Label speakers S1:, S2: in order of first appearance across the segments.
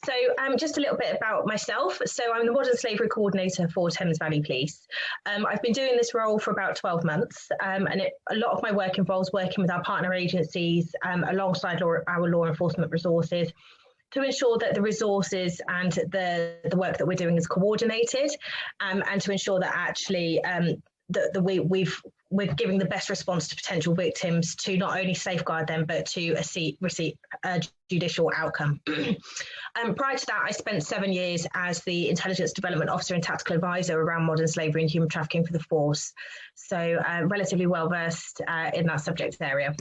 S1: So just a little bit about myself. So I'm the Modern Slavery Coordinator for Thames Valley Police. I've been doing this role for about 12 months, and a lot of my work involves working with our partner agencies alongside our law enforcement resources to ensure that the resources and the work that we're doing is coordinated, and to ensure that actually we're giving the best response to potential victims to not only safeguard them, but to receive a judicial outcome. Prior to that, I spent 7 years as the Intelligence Development Officer and Tactical Advisor around modern slavery and human trafficking for the force. So relatively well versed in that subject area.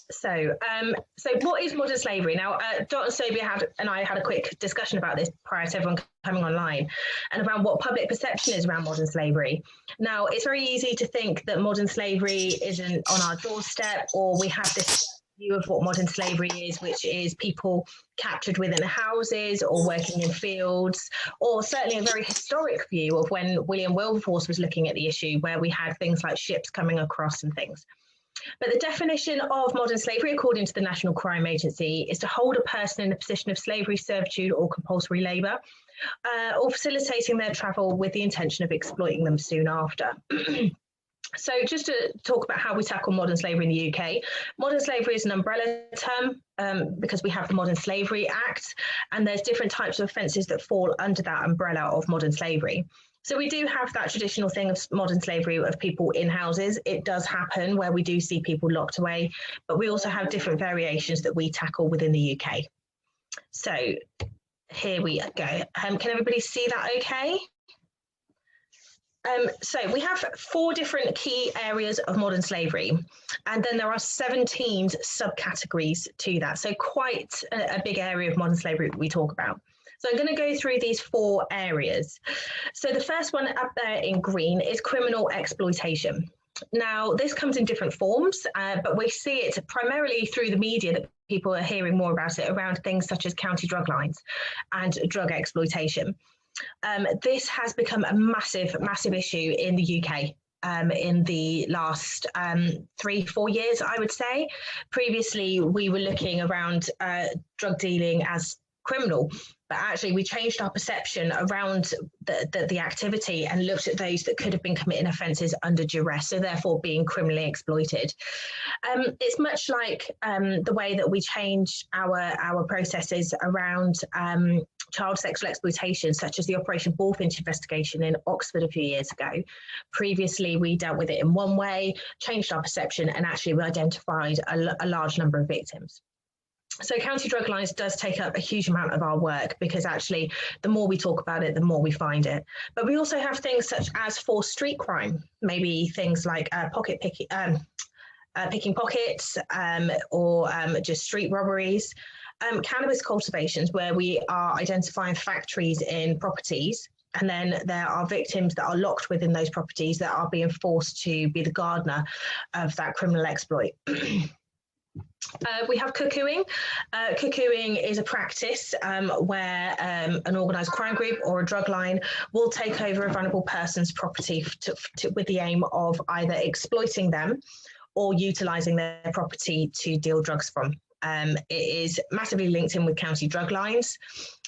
S1: So what is modern slavery? Now, Dr. Sobey and I had a quick discussion about this prior to everyone coming online, and around what public perception is around modern slavery. Now, it's very easy to think that modern slavery isn't on our doorstep, or we have this view of what modern slavery is, which is people captured within houses or working in fields, or certainly a very historic view of when William Wilberforce was looking at the issue, where we had things like ships coming across and things. But the definition of modern slavery, according to the National Crime Agency, is to hold a person in a position of slavery, servitude, or compulsory labour, or facilitating their travel with the intention of exploiting them soon after. So just to talk about how we tackle modern slavery in the UK, modern slavery is an umbrella term because we have the Modern Slavery Act, and there's different types of offences that fall under that umbrella of modern slavery. So we do have that traditional thing of modern slavery of people in houses. It does happen where we do see people locked away, but we also have different variations that we tackle within the UK. So here we go. Can everybody see that okay? So we have 4 different key areas of modern slavery, and then there are 17 subcategories to that. So quite a big area of modern slavery we talk about. So I'm going to go through these 4 areas. So the first one up there in green is criminal exploitation. Now, this comes in different forms, but we see it primarily through the media that people are hearing more about it around things such as county drug lines and drug exploitation. This has become a massive issue in the UK in the last 3-4 years, I would say. Previously, we were looking around drug dealing as criminal, but actually we changed our perception around the activity and looked at those that could have been committing offences under duress, so therefore being criminally exploited. It's much like the way that we change our processes around child sexual exploitation, such as the Operation Bullfinch investigation in Oxford a few years ago. Previously, we dealt with it in one way, changed our perception, and actually we identified a large number of victims. So county drug lines does take up a huge amount of our work, because actually the more we talk about it, the more we find it. But we also have things such as forced street crime, maybe things like picking pockets or just street robberies. Cannabis cultivations, where we are identifying factories in properties, and then there are victims that are locked within those properties that are being forced to be the gardener of that criminal exploit. We have cuckooing. Cuckooing is a practice where an organised crime group or a drug line will take over a vulnerable person's property with the aim of either exploiting them or utilising their property to deal drugs from. It is massively linked in with county drug lines,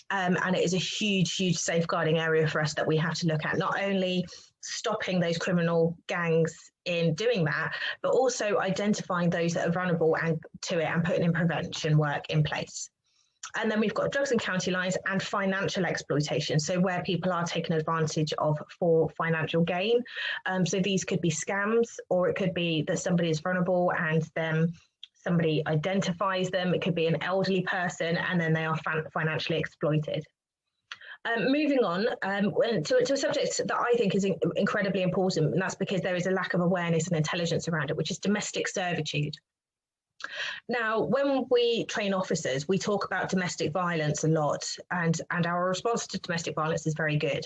S1: and it is a huge safeguarding area for us that we have to look at, not only stopping those criminal gangs in doing that, but also identifying those that are vulnerable to it and putting in prevention work in place. And then we've got drugs and county lines and financial exploitation, so where people are taken advantage of for financial gain. So these could be scams, or it could be that somebody is vulnerable and then somebody identifies them. It could be an elderly person and then they are financially exploited. Moving on to a subject that I think is incredibly important, and that's because there is a lack of awareness and intelligence around it, which is domestic servitude. Now, when we train officers, we talk about domestic violence a lot, and our response to domestic violence is very good.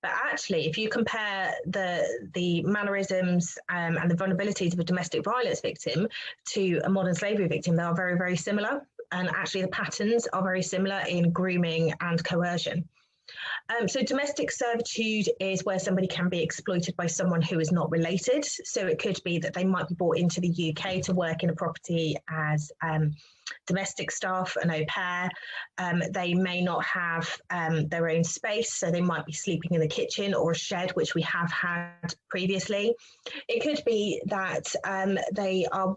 S1: But actually, if you compare the mannerisms and the vulnerabilities of a domestic violence victim to a modern slavery victim, they are very similar. And actually, the patterns are very similar in grooming and coercion. So domestic servitude is where somebody can be exploited by someone who is not related. So it could be that they might be brought into the UK to work in a property as domestic staff, an au pair. They may not have their own space, so they might be sleeping in the kitchen or a shed, which we have had previously. It could be that they are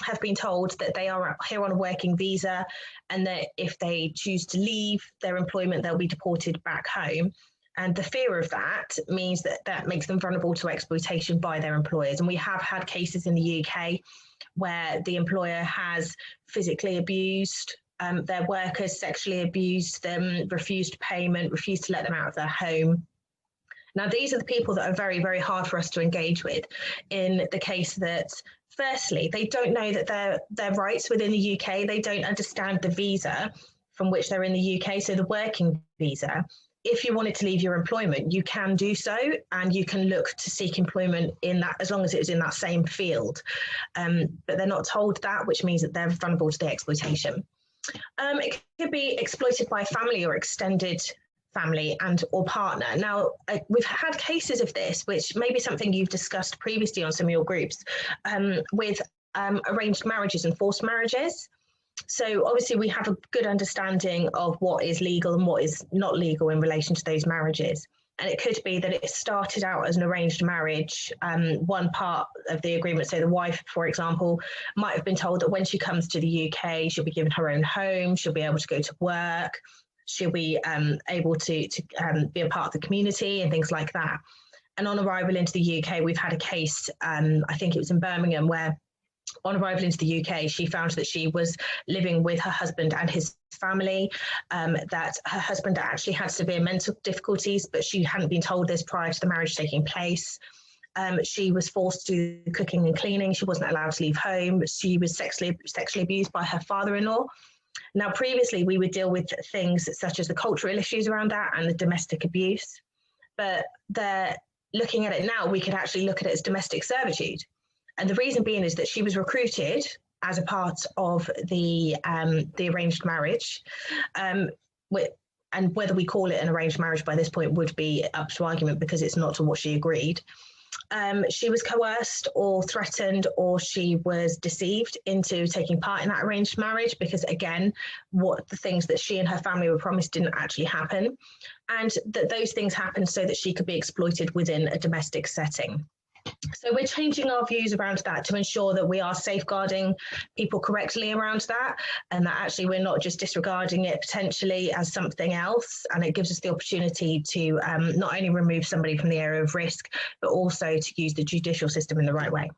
S1: have been told that they are here on a working visa, and that if they choose to leave their employment, they'll be deported back home. And the fear of that means that that makes them vulnerable to exploitation by their employers. And we have had cases in the UK where the employer has physically abused their workers, sexually abused them, refused payment, refused to let them out of their home. Now, these are the people that are very, very hard for us to engage with, in the case that, firstly, they don't know that their rights within the UK, they don't understand the visa from which they're in the UK, so the working visa. If you wanted to leave your employment, you can do so, and you can look to seek employment in that, as long as it is in that same field. But they're not told that, which means that they're vulnerable to the exploitation. It could be exploited by family or extended family and or partner. Now, we've had cases of this, which may be something you've discussed previously on some of your groups, with arranged marriages and forced marriages. So obviously we have a good understanding of what is legal and what is not legal in relation to those marriages. And it could be that it started out as an arranged marriage. One part of the agreement, so the wife, for example, might have been told that when she comes to the UK, she'll be given her own home, she'll be able to go to work, she'll be able to be a part of the community and things like that. And on arrival into the UK, we've had a case, I think it was in Birmingham, where on arrival into the UK, she found that she was living with her husband and his family, that her husband actually had severe mental difficulties, but she hadn't been told this prior to the marriage taking place. She was forced to do cooking and cleaning. She wasn't allowed to leave home. She was sexually abused by her father-in-law. Now, previously, we would deal with things such as the cultural issues around that and the domestic abuse. But they're looking at it now, we could actually look at it as domestic servitude. And the reason being is that she was recruited as a part of the arranged marriage. And whether we call it an arranged marriage by this point would be up to argument, because it's not to what she agreed. She was coerced or threatened, or she was deceived into taking part in that arranged marriage, because again, what the things that she and her family were promised didn't actually happen, and that those things happened so that she could be exploited within a domestic setting. So we're changing our views around that to ensure that we are safeguarding people correctly around that, and that actually we're not just disregarding it potentially as something else. And it gives us the opportunity to not only remove somebody from the area of risk, but also to use the judicial system in the right way.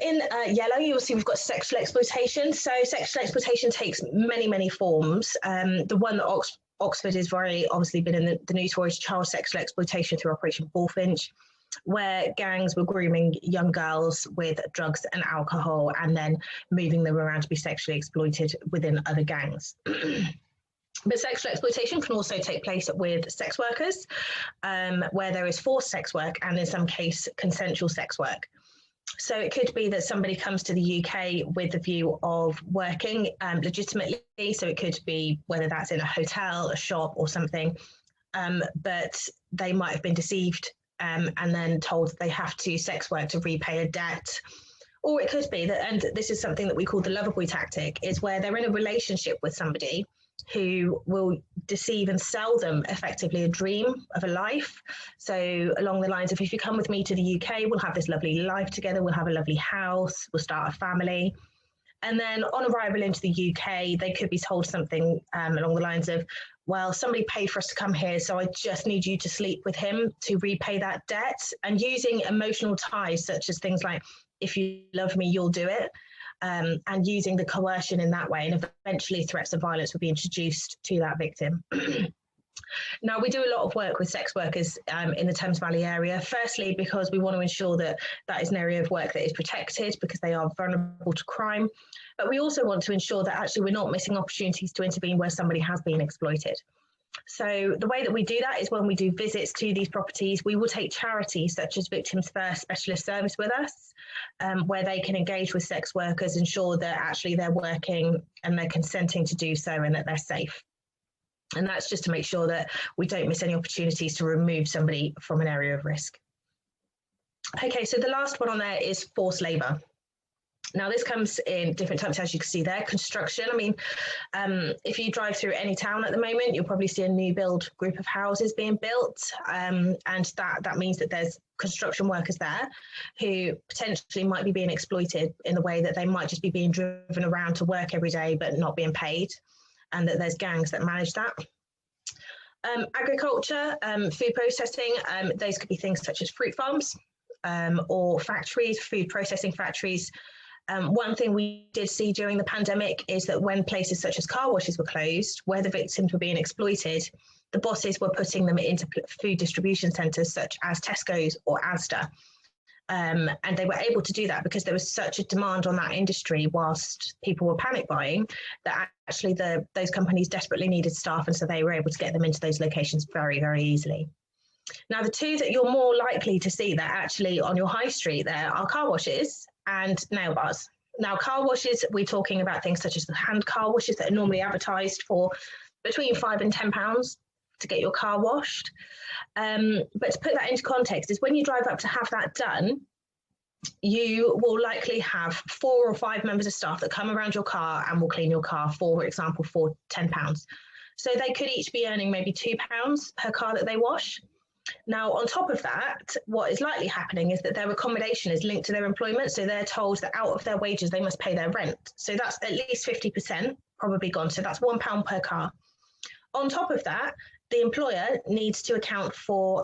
S1: In yellow, you'll see we've got sexual exploitation. So sexual exploitation takes many, many forms. The one that Oxford has very obviously been in the news for is child sexual exploitation through Operation Bullfinch, where gangs were grooming young girls with drugs and alcohol and then moving them around to be sexually exploited within other gangs. But sexual exploitation can also take place with sex workers, where there is forced sex work and in some case consensual sex work. So it could be that somebody comes to the UK with the view of working legitimately. So it could be whether that's in a hotel, a shop or something, but they might have been deceived and then told they have to sex work to repay a debt. Or it could be that, and this is something that we call the lover boy tactic, is where they're in a relationship with somebody who will deceive and sell them effectively a dream of a life. So along the lines of, if you come with me to the UK, we'll have this lovely life together, we'll have a lovely house, we'll start a family. And then on arrival into the UK, they could be told something along the lines of, well, somebody paid for us to come here, so I just need you to sleep with him to repay that debt. And using emotional ties, such as things like, if you love me, you'll do it. And using the coercion in that way. And eventually threats of violence will be introduced to that victim. Now, we do a lot of work with sex workers in the Thames Valley area, firstly, because we want to ensure that that is an area of work that is protected because they are vulnerable to crime. But we also want to ensure that actually we're not missing opportunities to intervene where somebody has been exploited. So the way that we do that is when we do visits to these properties, we will take charities such as Victims First Specialist Service with us, where they can engage with sex workers, ensure that actually they're working and they're consenting to do so and that they're safe. And that's just to make sure that we don't miss any opportunities to remove somebody from an area of risk. Okay, so the last one on there is forced labour. Now, this comes in different types, as you can see there. Construction, I mean, if you drive through any town at the moment, you'll probably see a new build group of houses being built. And that means that there's construction workers there who potentially might be being exploited in the way that they might just be being driven around to work every day, but not being paid, and that there's gangs that manage that. Agriculture, food processing, those could be things such as fruit farms or factories, food processing factories. One thing we did see during the pandemic is that when places such as car washes were closed, where the victims were being exploited, the bosses were putting them into food distribution centres such as Tesco's or Asda. And they were able to do that because there was such a demand on that industry whilst people were panic buying, that actually those companies desperately needed staff, and so they were able to get them into those locations very, very easily. Now, the two that you're more likely to see that actually on your high street there are car washes and nail bars. Now, car washes, we're talking about things such as the hand car washes that are normally advertised for between £5 and £10 to get your car washed. But to put that into context is when you drive up to have that done, you will likely have 4 or 5 members of staff that come around your car and will clean your car, for example, for £10. So they could each be earning maybe £2 per car that they wash. Now, on top of that, what is likely happening is that their accommodation is linked to their employment. So they're told that out of their wages, they must pay their rent. So that's at least 50% probably gone. So that's £1 per car. On top of that, the employer needs to account for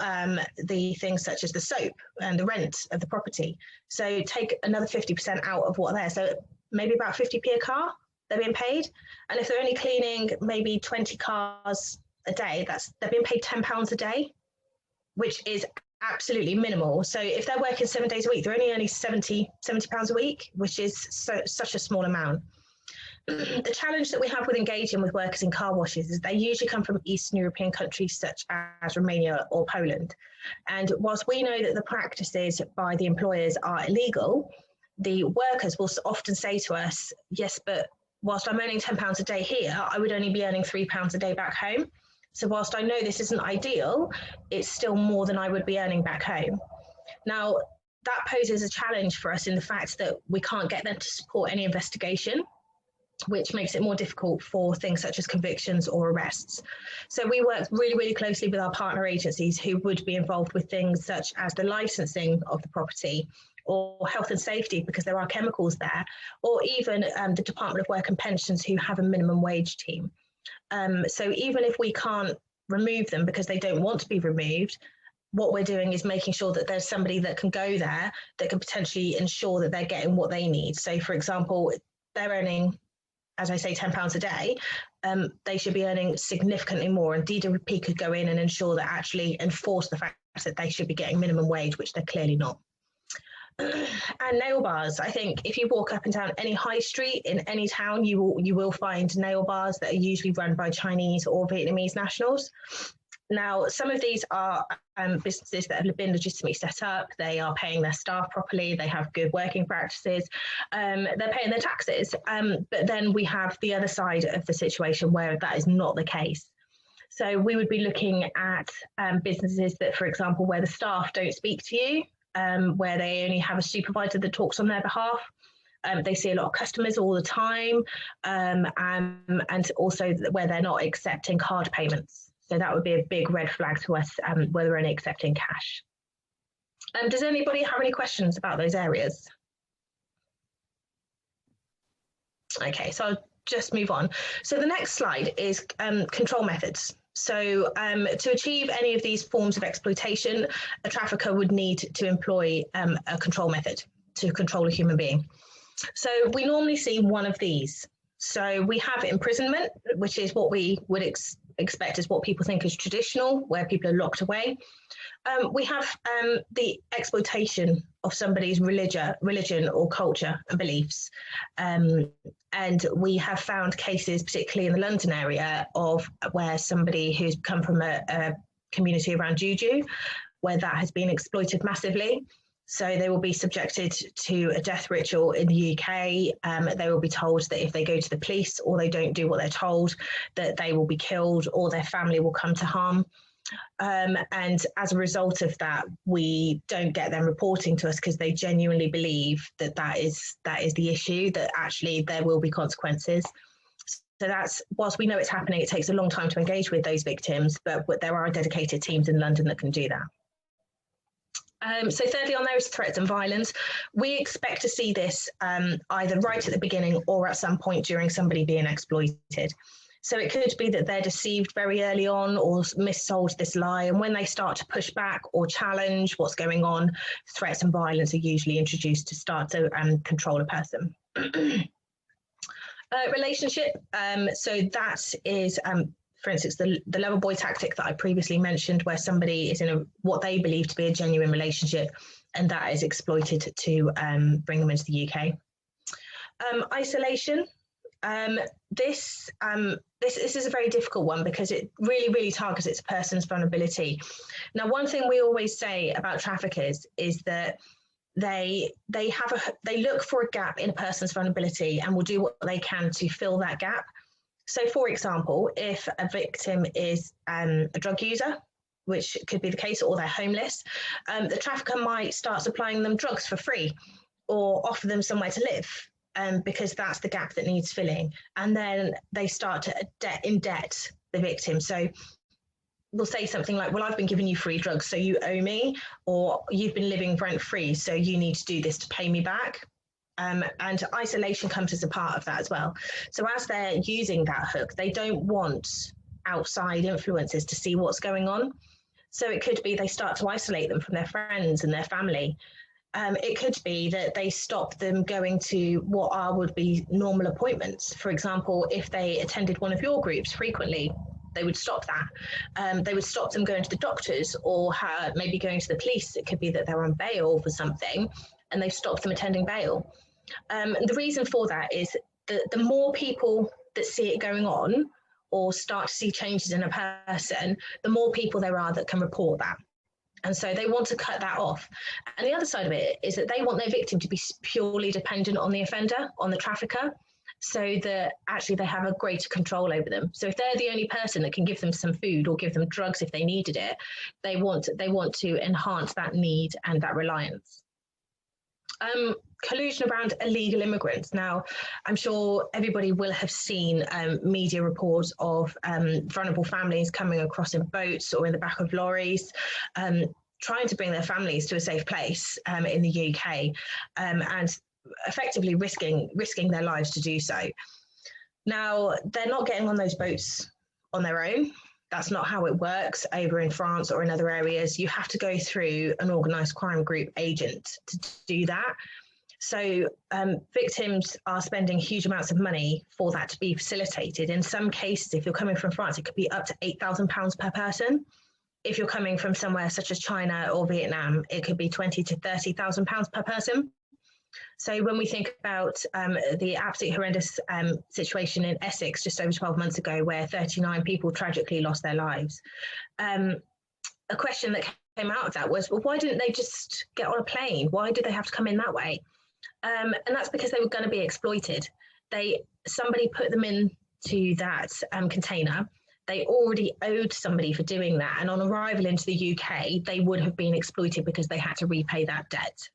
S1: the things such as the soap and the rent of the property. So take another 50% out of what there. So maybe about 50p a car they're being paid. And if they're only cleaning maybe 20 cars a day, they're being paid £10 a day, which is absolutely minimal. So if they're working 7 days a week, they're only earning £70 a week, which is such a small amount. The challenge that we have with engaging with workers in car washes is they usually come from Eastern European countries such as Romania or Poland. And whilst we know that the practices by the employers are illegal, the workers will often say to us, yes, but whilst I'm earning £10 a day here, I would only be earning £3 a day back home. So whilst I know this isn't ideal, it's still more than I would be earning back home. Now, that poses a challenge for us in the fact that we can't get them to support any investigation, which makes it more difficult for things such as convictions or arrests. So we work really, really closely with our partner agencies who would be involved with things such as the licensing of the property or health and safety, because there are chemicals there, or even the Department of Work and Pensions, who have a minimum wage team. So even if we can't remove them because they don't want to be removed, what we're doing is making sure that there's somebody that can go there that can potentially ensure that they're getting what they need. So for example, they're earning, as I say, £10 a day, they should be earning significantly more. And DWP could go in and ensure that actually enforce the fact that they should be getting minimum wage, which they're clearly not. And nail bars. I think if you walk up and down any high street in any town, you will find nail bars that are usually run by Chinese or Vietnamese nationals. Now, some of these are businesses that have been legitimately set up. They are paying their staff properly. They have good working practices. They're paying their taxes. But then we have the other side of the situation where that is not the case. So we would be looking at businesses that, for example, where the staff don't speak to you, where they only have a supervisor that talks on their behalf. They see a lot of customers all the time, and also where they're not accepting card payments. So that would be a big red flag to us, where they're only accepting cash. Does anybody have any questions about those areas? Okay, so I'll just move on. So the next slide is control methods. So to achieve any of these forms of exploitation, a trafficker would need to employ a control method to control a human being. So we normally see one of these. So we have imprisonment, which is what we would expect is what people think is traditional, where people are locked away. We have the exploitation of somebody's religion or culture and beliefs. And we have found cases, particularly in the London area, of where somebody who's come from a community around Juju, where that has been exploited massively. So they will be subjected to a death ritual in the UK. They will be told that if they go to the police or they don't do what they're told, that they will be killed or their family will come to harm. And as a result of that, we don't get them reporting to us because they genuinely believe that that is the issue, that actually there will be consequences. So that's, whilst we know it's happening, it takes a long time to engage with those victims, but there are dedicated teams in London that can do that. So thirdly on there is threats and violence. We expect to see this either right at the beginning or at some point during somebody being exploited. So it could be that they're deceived very early on or missold this lie. And when they start to push back or challenge what's going on, threats and violence are usually introduced to start to control a person. Relationship. So that is, for instance, the lover boy tactic that I previously mentioned, where somebody is in what they believe to be a genuine relationship, and that is exploited to bring them into the UK. Isolation. This is a very difficult one because it really targets a person's vulnerability. Now, one thing we always say about traffickers is that they look for a gap in a person's vulnerability and will do what they can to fill that gap. So, for example, if a victim is a drug user, which could be the case, or they're homeless, the trafficker might start supplying them drugs for free or offer them somewhere to live, because that's the gap that needs filling. And then they start to indebt the victim. So we'll say something like, well, I've been giving you free drugs, so you owe me, or you've been living rent free, so you need to do this to pay me back. And isolation comes as a part of that as well. So as they're using that hook, they don't want outside influences to see what's going on. So it could be they start to isolate them from their friends and their family. It could be that they stop them going to what would be normal appointments. For example, if they attended one of your groups frequently, they would stop that. They would stop them going to the doctors or maybe going to the police. It could be that they're on bail for something and they've stopped them attending bail. And the reason for that is that the more people that see it going on or start to see changes in a person, the more people there are that can report that. And so they want to cut that off. And the other side of it is that they want their victim to be purely dependent on the offender, on the trafficker, so that actually they have a greater control over them. So if they're the only person that can give them some food or give them drugs if they needed it, they want to enhance that need and that reliance. Collusion around illegal immigrants. Now, I'm sure everybody will have seen media reports of vulnerable families coming across in boats or in the back of lorries, trying to bring their families to a safe place in the UK, and effectively risking their lives to do so. Now, they're not getting on those boats on their own. That's not how it works over in France or in other areas. You have to go through an organised crime group agent to do that. So victims are spending huge amounts of money for that to be facilitated. In some cases, if you're coming from France, it could be up to £8,000 per person. If you're coming from somewhere such as China or Vietnam, it could be £20,000 to £30,000 per person. So when we think about the absolutely horrendous situation in Essex just over 12 months ago, where 39 people tragically lost their lives, a question that came out of that was, well, why didn't they just get on a plane? Why did they have to come in that way? And that's because they were going to be exploited. Somebody put them into that container. They already owed somebody for doing that. And on arrival into the UK, they would have been exploited because they had to repay that debt.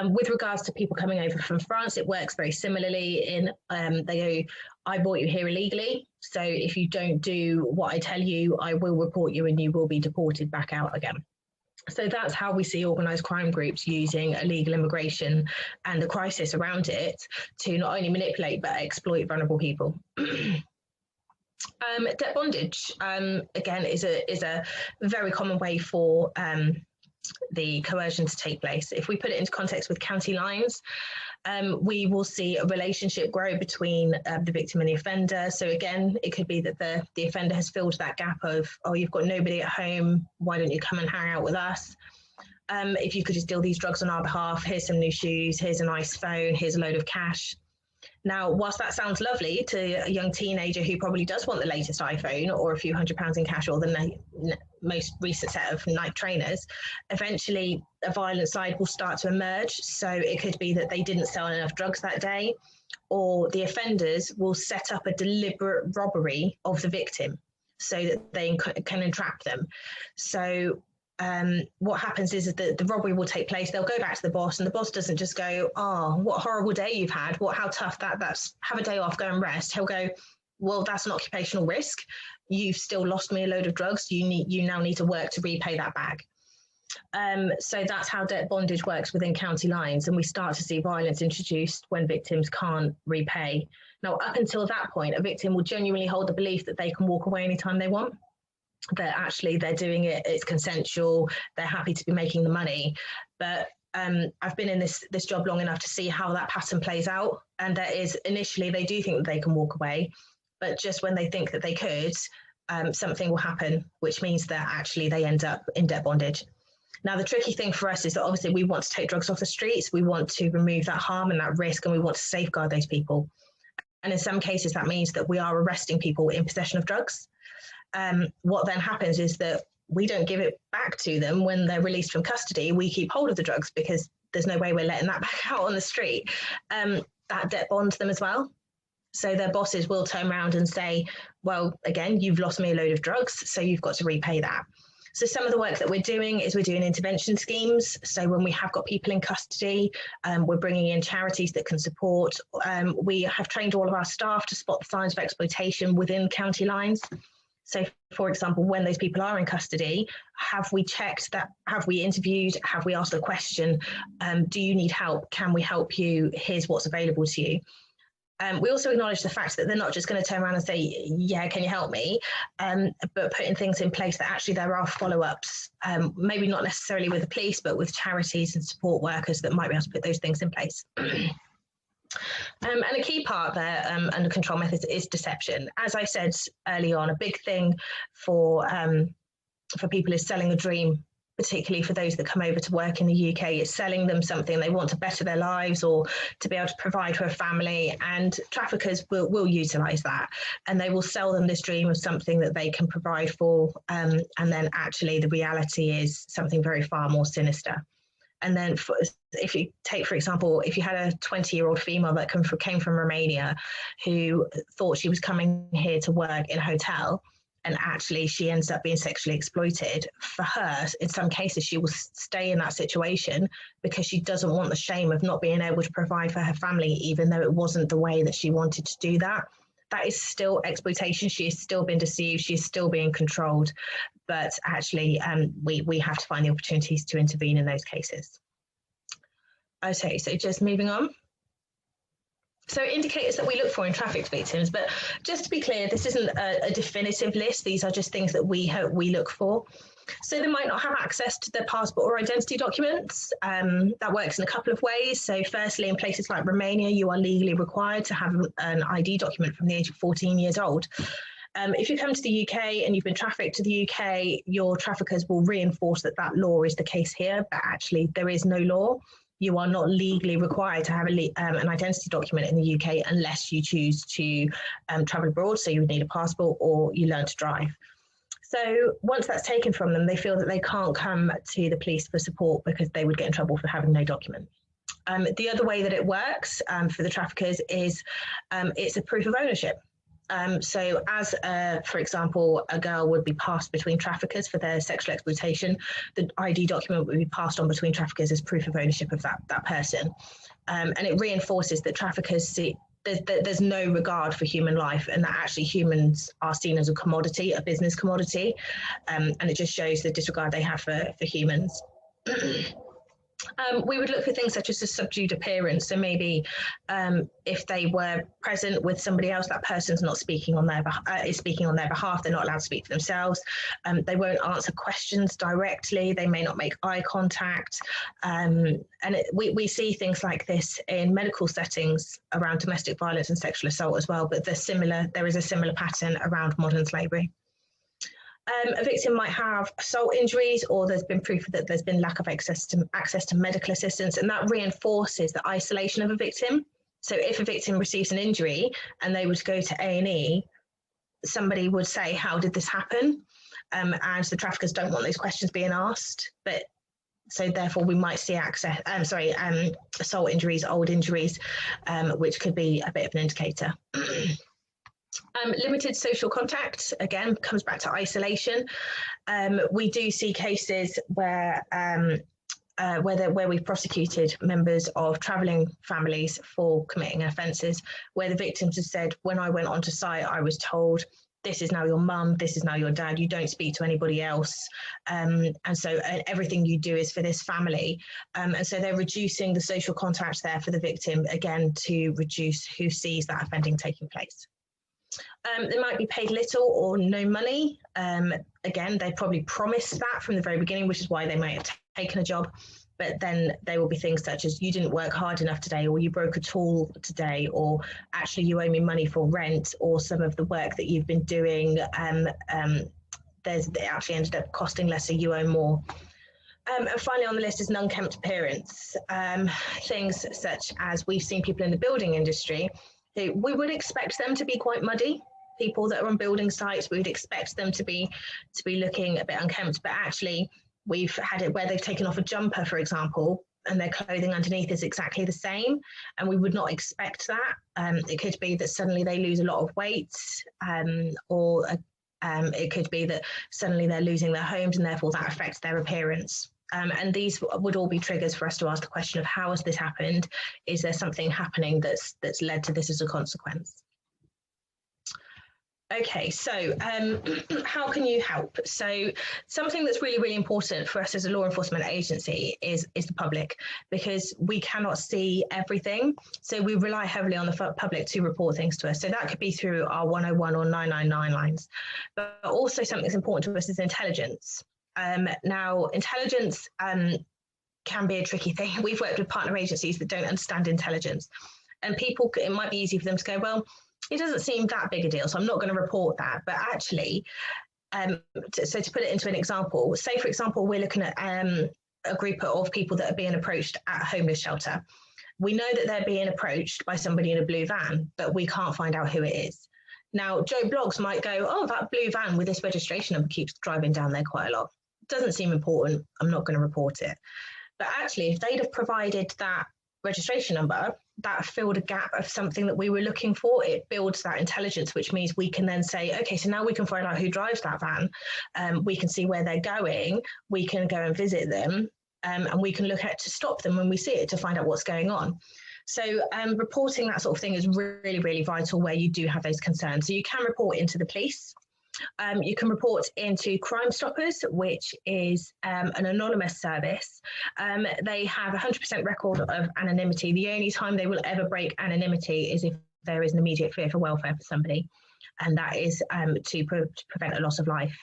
S1: With regards to people coming over from France, it works very similarly in they go, I brought you here illegally, so if you don't do what I tell you, I will report you and you will be deported back out again. So that's how we see organised crime groups using illegal immigration and the crisis around it to not only manipulate but exploit vulnerable people. Debt bondage, again, is a very common way for the coercion to take place. If we put it into context with county lines, we will see a relationship grow between the victim and the offender. So again, it could be that the offender has filled that gap of, oh, you've got nobody at home, why don't you come and hang out with us? If you could just deal these drugs on our behalf, here's some new shoes, here's a nice phone, here's a load of cash. Now, whilst that sounds lovely to a young teenager who probably does want the latest iPhone or a few £100s in cash or the most recent set of Nike trainers, eventually a violent side will start to emerge. So it could be that they didn't sell enough drugs that day, or the offenders will set up a deliberate robbery of the victim so that they can entrap them. So what happens is that the robbery will take place. They'll go back to the boss, and the boss doesn't just go, "Oh, what a horrible day you've had. How tough that's, have a day off, go and rest." He'll go, "Well, that's an occupational risk. You've still lost me a load of drugs. You now need to work to repay that back." So that's how debt bondage works within county lines, and we start to see violence introduced when victims can't repay. Now, up until that point, a victim will genuinely hold the belief that they can walk away anytime they want, that actually they're doing it, it's consensual, they're happy to be making the money. But I've been in this job long enough to see how that pattern plays out. And that is, initially they do think that they can walk away, but just when they think that they could, something will happen, which means that actually they end up in debt bondage. Now, the tricky thing for us is that obviously we want to take drugs off the streets, we want to remove that harm and that risk, and we want to safeguard those people. And in some cases, that means that we are arresting people in possession of drugs. What then happens is that we don't give it back to them when they're released from custody. We keep hold of the drugs because there's no way we're letting that back out on the street. That debt bonds them as well. So their bosses will turn around and say, "Well, again, you've lost me a load of drugs, so you've got to repay that." So some of the work that we're doing is we're doing intervention schemes. So when we have got people in custody, we're bringing in charities that can support. We have trained all of our staff to spot the signs of exploitation within county lines. So, for example, when those people are in custody, have we checked that? Have we interviewed? Have we asked the question, do you need help? Can we help you? Here's what's available to you. We also acknowledge the fact that they're not just going to turn around and say, "Yeah, can you help me?" But putting things in place that actually there are follow-ups, maybe not necessarily with the police, but with charities and support workers that might be able to put those things in place. And a key part there under control methods is deception. As I said early on, a big thing for people is selling a dream, particularly for those that come over to work in the UK. It's selling them something. They want to better their lives or to be able to provide for a family, and traffickers will utilise that, and they will sell them this dream of something that they can provide for, and then actually the reality is something very far more sinister. And then if you take, for example, if you had a 20-year-old female that came from Romania who thought she was coming here to work in a hotel, and actually she ends up being sexually exploited, for her, in some cases, she will stay in that situation because she doesn't want the shame of not being able to provide for her family, even though it wasn't the way that she wanted to do that. That is still exploitation. She has still been deceived. She's still being controlled. But actually, we have to find the opportunities to intervene in those cases. Okay, so just moving on. So indicators that we look for in trafficked victims, but just to be clear, this isn't a definitive list. These are just things that we look for. So they might not have access to their passport or identity documents. That works in a couple of ways. So firstly, in places like Romania, you are legally required to have an ID document from the age of 14 years old. If you come to the UK and you've been trafficked to the UK, your traffickers will reinforce that law is the case here, but actually there is no law. You are not legally required to have an identity document in the UK unless you choose to travel abroad. So you would need a passport or you learn to drive. So once that's taken from them, they feel that they can't come to the police for support because they would get in trouble for having no document. The other way that it works for the traffickers is it's a proof of ownership. So as, for example, a girl would be passed between traffickers for their sexual exploitation, the ID document would be passed on between traffickers as proof of ownership of that person. And it reinforces that traffickers see there's no regard for human life, and that actually humans are seen as a commodity, a business commodity. And it just shows the disregard they have for humans. We would look for things such as a subdued appearance. So maybe if they were present with somebody else, that person's not speaking on their is speaking on their behalf. They're not allowed to speak for themselves. They won't answer questions directly. They may not make eye contact. And we see things like this in medical settings around domestic violence and sexual assault as well. But there is a similar pattern around modern slavery. A victim might have assault injuries, or there's been proof that there's been lack of access to medical assistance, and that reinforces the isolation of a victim. So if a victim receives an injury and they would go to A&E, somebody would say, how did this happen? And the traffickers don't want those questions being asked. But so therefore we might see assault injuries, old injuries, which could be a bit of an indicator. Limited social contact, again, comes back to isolation. We do see cases where we've prosecuted members of travelling families for committing offences, where the victims have said, when I went onto site, I was told, this is now your mum, this is now your dad, you don't speak to anybody else. And so everything you do is for this family. And so they're reducing the social contact there for the victim, again, to reduce who sees that offending taking place. They might be paid little or no money. Again, they probably promised that from the very beginning, which is why they might have taken a job. But then there will be things such as, you didn't work hard enough today, or you broke a tool today, or actually you owe me money for rent, or some of the work that you've been doing, it actually ended up costing less, so you owe more. And finally on the list is an unkempt appearance. Things such as, we've seen people in the building industry who we would expect them to be quite muddy. People that are on building sites, we would expect them to be looking a bit unkempt, but actually we've had it where they've taken off a jumper, for example, and their clothing underneath is exactly the same, and we would not expect that. It could be that suddenly they lose a lot of weight, or it could be that suddenly they're losing their homes, and therefore that affects their appearance. And these would all be triggers for us to ask the question of, how has this happened? Is there something happening that's led to this as a consequence? Okay, so how can you help? So something that's really, really important for us as a law enforcement agency is the public, because we cannot see everything. So we rely heavily on the public to report things to us. So that could be through our 101 or 999 lines. But also something that's important to us is intelligence. Now, intelligence can be a tricky thing. We've worked with partner agencies that don't understand intelligence. And people, it might be easy for them to go, well, it doesn't seem that big a deal, so I'm not going to report that. But actually, so to put it into an example, say, for example, we're looking at a group of people that are being approached at a homeless shelter. We know that they're being approached by somebody in a blue van, but we can't find out who it is. Now, Joe Bloggs might go, oh, that blue van with this registration number keeps driving down there quite a lot. Doesn't seem important. I'm not going to report it. But actually, if they'd have provided that registration number, that filled a gap of something that we were looking for. It builds that intelligence, which means we can then say, okay, so now we can find out who drives that van. We can see where they're going. We can go and visit them, and we can look at to stop them when we see it, to find out what's going on. So reporting that sort of thing is really, really vital where you do have those concerns. So you can report into the police. You can report into Crime Stoppers, which is an anonymous service. They have 100% record of anonymity. The only time they will ever break anonymity is if there is an immediate fear for welfare for somebody, and that is to prevent a loss of life.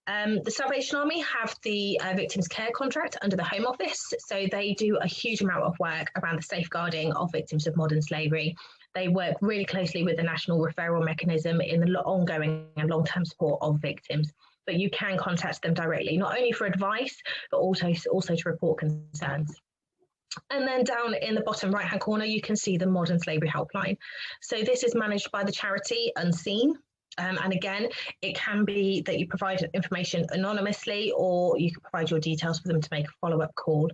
S1: The Salvation Army have the Victims Care Contract under the Home Office, so they do a huge amount of work around the safeguarding of victims of modern slavery. They work really closely with the National Referral Mechanism in the ongoing and long-term support of victims. But you can contact them directly, not only for advice, but also to report concerns. And then down in the bottom right-hand corner, you can see the Modern Slavery Helpline. So this is managed by the charity Unseen. And again, it can be that you provide information anonymously, or you can provide your details for them to make a follow-up call.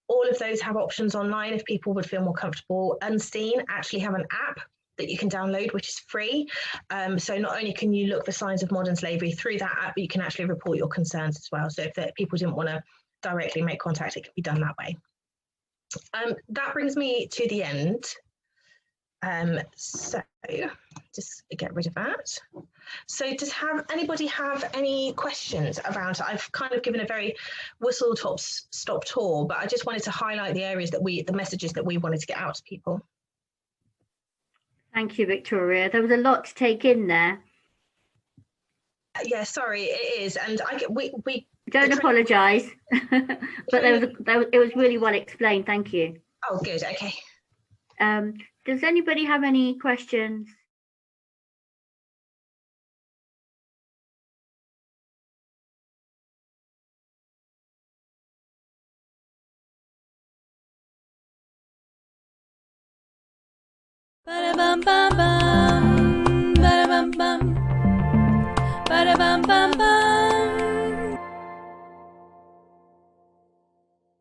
S1: All of those have options online if people would feel more comfortable. Unseen actually have an app that you can download, which is free. So not only can you look for signs of modern slavery through that app, but you can actually report your concerns as well. So if people didn't want to directly make contact, it can be done that way. That brings me to the end. So just get rid of that. So does anybody have any questions around? I've kind of given a very whistle-stop tour, but I just wanted to highlight the areas that the messages that we wanted to get out to people.
S2: Thank you, Victoria. There was a lot to take in there.
S1: Yeah, sorry, it is, and we
S2: don't apologise, but it was really well explained. Thank you.
S1: Oh, good. Okay.
S2: Does anybody have any questions?
S3: bum bum bum.